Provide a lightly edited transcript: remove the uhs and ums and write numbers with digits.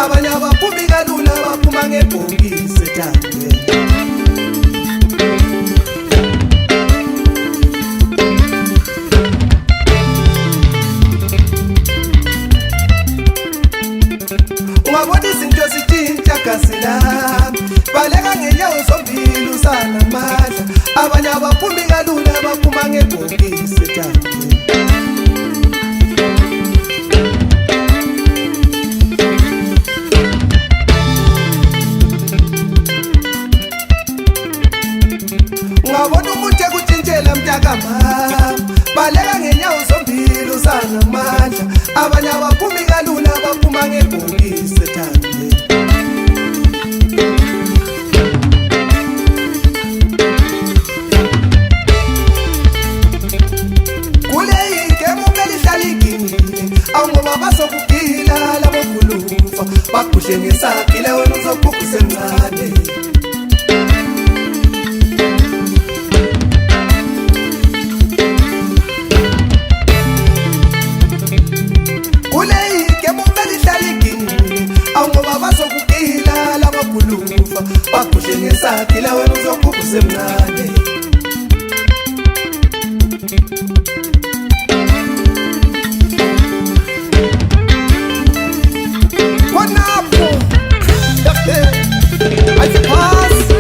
abanye abaphumi kalula baphuma ngebhokisi etange. Ungabona izinto zitshintsha gazi lami, baleka ngenyawo zombili usanamandla, abanye abaphumi kalula baphuma ngebhokisi etange. Ungabona umuntu ekutshintshela mntakamama, baleka ngenyawo zombili usanamandla, abanye abaphumi kalula baphuma ngebhokisi etange. Kule igemu ngelihlala igingile, awungoba bazokugila labo gulufa, bagudle ngesagile wena uzogubha usemncane. Bagudle ngesagila wena uzogubha usemncane. Khonapho ayiphasi.